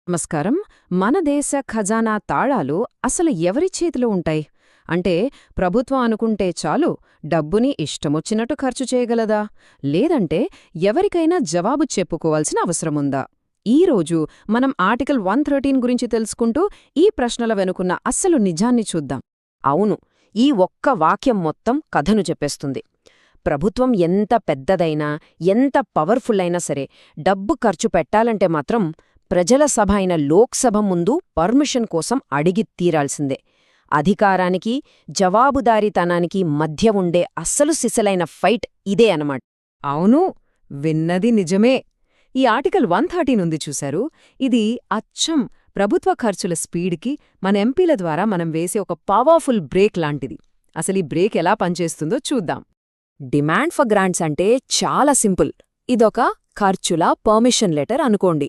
నమస్కారం. మన దేశ ఖజానా తాళాలు అసలు ఎవరి చేతిలో ఉంటాయి? అంటే ప్రభుత్వం అనుకుంటే చాలు డబ్బుని ఇష్టమొచ్చినట్టు ఖర్చు చేయగలదా? లేదంటే ఎవరికైనా జవాబు చెప్పుకోవాల్సిన అవసరముందా? ఈరోజు మనం ఆర్టికల్ 113 గురించి తెలుసుకుంటూ ఈ ప్రశ్నల వెనుకున్న అస్సలు నిజాన్ని చూద్దాం. అవును, ఈ ఒక్క వాక్యం మొత్తం కథను చెప్పేస్తుంది. ప్రభుత్వం ఎంత పెద్దదైనా, ఎంత పవర్ఫుల్ అయినా సరే, డబ్బు ఖర్చు పెట్టాలంటే మాత్రం ప్రజల సభ అయిన లోక్సభ ముందు పర్మిషన్ కోసం అడిగి తీరాల్సిందే. అధికారానికి, జవాబుదారీతనానికి మధ్య ఉండే అస్సలు సిసలైన ఫైట్ ఇదే అనమాట. అవును, విన్నది నిజమే. ఈ ఆర్టికల్ 113 ఉంది చూశారు, ఇది అచ్చం ప్రభుత్వ ఖర్చుల స్పీడ్కి మన ఎంపీల ద్వారా మనం వేసే ఒక పవర్ఫుల్ బ్రేక్ లాంటిది. అసలీ బ్రేక్ ఎలా పనిచేస్తుందో చూద్దాం. డిమాండ్ ఫర్ గ్రాంట్స్ అంటే చాలా సింపుల్. ఇదొక ఖర్చుల పర్మిషన్ లెటర్ అనుకోండి.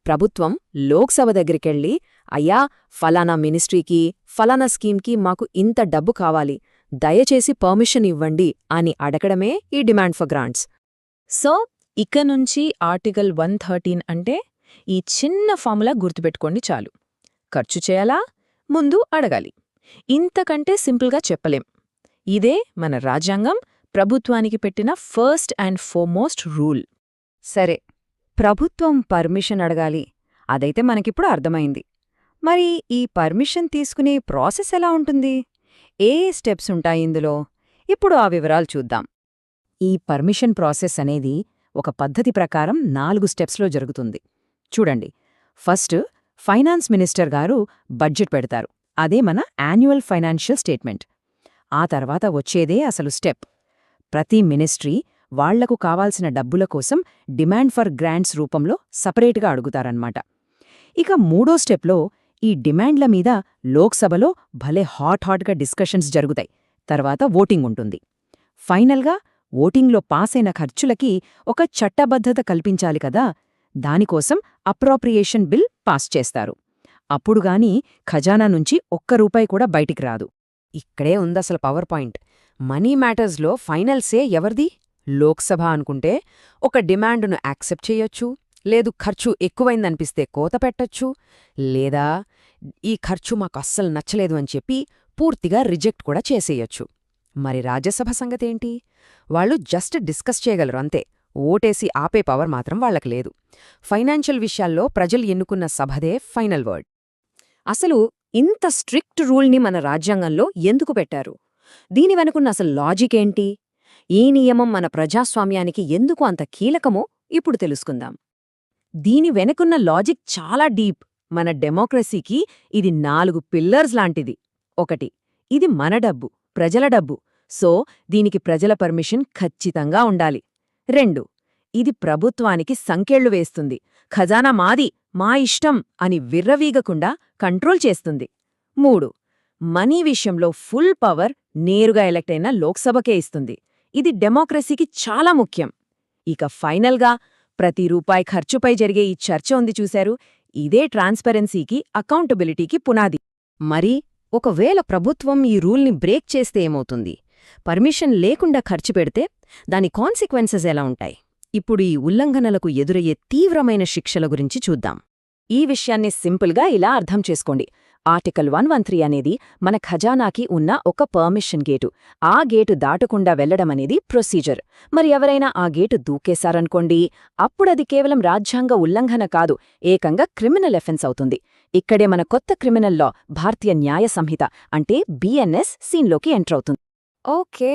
ప్రభుత్వం లోక్సభ దగ్గరికెళ్ళి, అయ్యా, ఫలానా మినిస్ట్రీకి, ఫలానా స్కీమ్కి మాకు ఇంత డబ్బు కావాలి, దయచేసి పర్మిషన్ ఇవ్వండి అని అడగడమే ఈ డిమాండ్ ఫర్ గ్రాంట్స్. సో ఇక నుంచి ఆర్టికల్ 113 అంటే ఈ చిన్న ఫార్ములా గుర్తుపెట్టుకోండి చాలు. ఖర్చు చేయాలా, ముందు అడగాలి. ఇంతకంటే సింపుల్గా చెప్పలేం. ఇదే మన రాజ్యాంగం ప్రభుత్వానికి పెట్టిన ఫస్ట్ అండ్ ఫోర్మోస్ట్ రూల్. సరే, ప్రభుత్వం పర్మిషన్ అడగాలి, అదైతే మనకిప్పుడు అర్థమైంది. మరి ఈ పర్మిషన్ తీసుకునే ప్రాసెస్ ఎలా ఉంటుంది? ఏ స్టెప్స్ ఉంటాయి ఇందులో? ఇప్పుడు ఆ వివరాలు చూద్దాం. ఈ పర్మిషన్ ప్రాసెస్ అనేది ఒక పద్ధతి ప్రకారం 4 స్టెప్స్లో జరుగుతుంది. చూడండి, ఫస్ట్ ఫైనాన్స్ మినిస్టర్ గారు బడ్జెట్ పెడతారు. అదే మన యాన్యువల్ ఫైనాన్షియల్ స్టేట్మెంట్. ఆ తర్వాత వచ్చేదే అసలు స్టెప్. ప్రతి మినిస్ట్రీ వాళ్లకు కావాల్సిన డబ్బుల కోసం డిమాండ్ ఫర్ గ్రాంట్స్ రూపంలో సపరేట్గా అడుగుతారన్నమాట. ఇక మూడో స్టెప్లో ఈ డిమాండ్ల మీద లోక్సభలో భలే హాట్గా డిస్కషన్స్ జరుగుతాయి. తర్వాత ఓటింగ్ ఉంటుంది. ఫైనల్గా ఓటింగ్లో పాసైన ఖర్చులకి ఒక చట్టబద్ధత కల్పించాలి కదా, దానికోసం అప్రోప్రియేషన్ బిల్ పాస్ చేస్తారు. అప్పుడుగాని ఖజానా నుంచి ఒక్క రూపాయి కూడా బయటికి రాదు. ఇక్కడే ఉందసలు పవర్ పాయింట్. మనీ మ్యాటర్స్లో ఫైనల్ సే ఎవరిది? లోక్సభ అనుకుంటే ఒక డిమాండును యాక్సెప్ట్ చేయొచ్చు, లేదు ఖర్చు ఎక్కువైందనిపిస్తే కోత పెట్టొచ్చు, లేదా ఈ ఖర్చు మాకు అస్సలు నచ్చలేదు అని చెప్పి పూర్తిగా రిజెక్ట్ కూడా చేసేయొచ్చు. మరి రాజ్యసభ సంగతేంటి? వాళ్ళు జస్ట్ డిస్కస్ చేయగలరు అంతే. ఓటేసి ఆపే పవర్ మాత్రం వాళ్లకు లేదు. ఫైనాన్షియల్ విషయాల్లో ప్రజలు ఎన్నుకున్న సభదే ఫైనల్ వర్డ్. అసలు ఇంత స్ట్రిక్ట్ రూల్ని మన రాజ్యాంగంలో ఎందుకు పెట్టారు? దీని వెనుకున్న అసలు లాజిక్ ఏంటి? ఈ నియమం మన ప్రజాస్వామ్యానికి ఎందుకు అంత కీలకమో ఇప్పుడు తెలుసుకుందాం. దీని వెనుకున్న లాజిక్ చాలా డీప్. మన డెమోక్రసీకి ఇది 4 పిల్లర్స్ లాంటిది. 1, ఇది మన డబ్బు, ప్రజల డబ్బు. సో దీనికి ప్రజల పర్మిషన్ ఖచ్చితంగా ఉండాలి. 2, ఇది ప్రభుత్వానికి సంకెళ్లు వేస్తుంది. ఖజానా మాది, మా ఇష్టం అని విర్రవీగకుండా కంట్రోల్ చేస్తుంది. 3, మనీ విషయంలో ఫుల్ పవర్ నేరుగా ఎలక్ట్ అయిన లోక్సభకే ఇస్తుంది. ఇది డెమోక్రసీకి చాలా ముఖ్యం. ఇక ఫైనల్గా ప్రతి రూపాయి ఖర్చుపై జరిగే ఈ చర్చ ఉంది చూశారు, ఇదే ట్రాన్స్పరెన్సీకి, అకౌంటబిలిటీకి పునాది. మరి ఒకవేళ ప్రభుత్వం ఈ రూల్ని బ్రేక్ చేస్తే ఏమవుతుంది? పర్మిషన్ లేకుండా ఖర్చు పెడితే దాని కాన్సిక్వెన్సెస్ ఎలా ఉంటాయి? ఇప్పుడు ఈ ఉల్లంఘనలకు ఎదురయ్యే తీవ్రమైన శిక్షల గురించి చూద్దాం. ఈ విషయాన్ని సింపుల్గా ఇలా అర్థం చేసుకోండి. ఆర్టికల్ 113 అనేది మన ఖజానాకి ఉన్న ఒక పర్మిషన్ గేటు. ఆ గేటు దాటకుండా వెళ్లడమనేది ప్రొసీజర్. మరి ఎవరైనా ఆ గేటు దూకేశారనుకోండి, అప్పుడది కేవలం రాజ్యాంగ ఉల్లంఘన కాదు, ఏకంగా క్రిమినల్ ఎఫెన్స్ అవుతుంది. ఇక్కడే మన కొత్త క్రిమినల్ లా, భారతీయ న్యాయ సంహిత అంటే BNS సీన్లోకి ఎంటర్ అవుతుంది. ఓకే,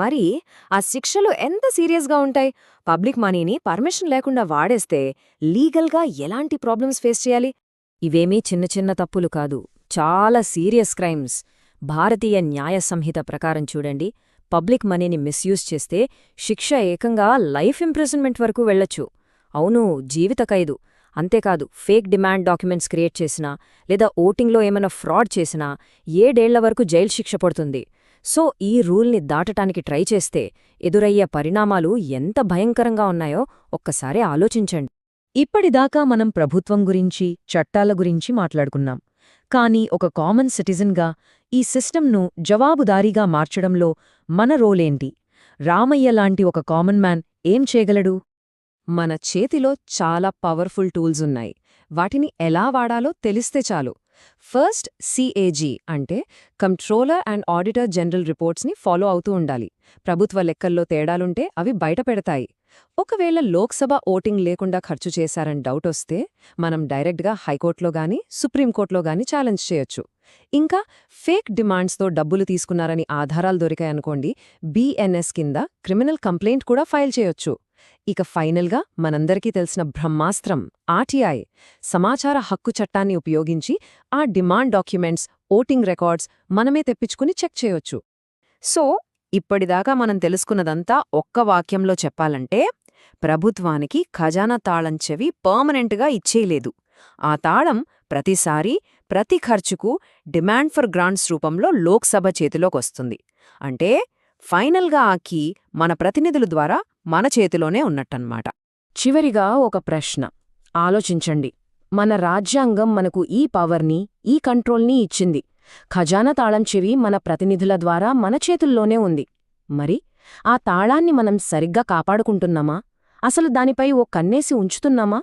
మరి ఆ శిక్షలు ఎంత సీరియస్గా ఉంటాయి? పబ్లిక్ మనీని పర్మిషన్ లేకుండా వాడేస్తే లీగల్గా ఎలాంటి ప్రాబ్లమ్స్ ఫేస్ చేయాలి? ఇవేమీ చిన్న చిన్న తప్పులు కాదు, చాలా సీరియస్ క్రైమ్స్. భారతీయ న్యాయ సంహిత ప్రకారం చూడండి, పబ్లిక్ మనీని మిస్యూజ్ చేస్తే శిక్ష ఏకంగా లైఫ్ ఇంప్రిజన్మెంట్ వరకు వెళ్లొచ్చు. అవును, జీవిత ఖైదు. అంతేకాదు, ఫేక్ డిమాండ్ డాక్యుమెంట్స్ క్రియేట్ చేసినా, లేదా ఓటింగ్లో ఏమైనా ఫ్రాడ్ చేసినా 7 ఏళ్ల వరకు జైలు శిక్ష పడుతుంది. సో ఈ రూల్ని దాటటానికి ట్రై చేస్తే ఎదురయ్యే పరిణామాలు ఎంత భయంకరంగా ఉన్నాయో ఒక్కసారి ఆలోచించండి. ఇప్పటిదాకా మనం ప్రభుత్వం గురించి, చట్టాల గురించి మాట్లాడుకున్నాం. కానీ ఒక కామన్ సిటిజన్గా ఈ సిస్టమ్ను జవాబుదారీగా మార్చడంలో మన రోలేంటి? రామయ్య లాంటి ఒక కామన్ మ్యాన్ ఏం చేయగలడు? మన చేతిలో చాలా పవర్ఫుల్ టూల్స్ ఉన్నాయి. వాటిని ఎలా వాడాలో తెలిస్తే చాలు. ఫస్ట్ CAG అంటే కంట్రోలర్ అండ్ ఆడిటర్ జనరల్ రిపోర్ట్స్ని ఫాలో అవుతూ ఉండాలి. ప్రభుత్వ లెక్కల్లో తేడాలుంటే అవి బయటపెడతాయి. ఒకవేళ లోక్సభ ఓటింగ్ లేకుండా ఖర్చు చేశారని డౌటొస్తే మనం డైరెక్ట్గా హైకోర్టులో గానీ సుప్రీంకోర్టులో గానీ ఛాలెంజ్ చేయొచ్చు. ఇంకా ఫేక్ డిమాండ్స్తో డబ్బులు తీసుకున్నారని ఆధారాలు దొరికాయనుకోండి, BNS కింద క్రిమినల్ కంప్లైంట్ కూడా ఫైల్ చేయొచ్చు. ఇక ఫైనల్గా మనందరికీ తెలిసిన బ్రహ్మాస్త్రం RTI సమాచార హక్కు చట్టాన్ని ఉపయోగించి ఆ డిమాండ్ డాక్యుమెంట్స్, ఓటింగ్ రికార్డ్స్ మనమే తెప్పించుకుని చెక్ చేయొచ్చు. సో ఇప్పటిదాకా మనం తెలుసుకున్నదంతా ఒక్క వాక్యంలో చెప్పాలంటే, ప్రభుత్వానికి ఖజానా తాళం చెవి పర్మనెంట్గా ఇచ్చేయలేదు. ఆ తాళం ప్రతిసారీ ప్రతి ఖర్చుకు డిమాండ్ ఫర్ గ్రాంట్స్ రూపంలో లోక్సభ చేతిలోకొస్తుంది. అంటే ఫైనల్గా ఆ కీ మన ప్రతినిధుల ద్వారా మన చేతిలోనే ఉన్నట్టన్నమాట. చివరిగా ఒక ప్రశ్న ఆలోచించండి. మన రాజ్యాంగం మనకు ఈ పవర్ని, ఈ కంట్రోల్ని ఇచ్చింది. ఖజానా తాళం చెవి మన ప్రతినిధుల ద్వారా మన చేతుల్లోనే ఉంది. మరి ఆ తాళాన్ని మనం సరిగ్గా కాపాడుకుంటున్నామా? అసలు దానిపై ఓ కన్నేసి ఉంచుతున్నామా?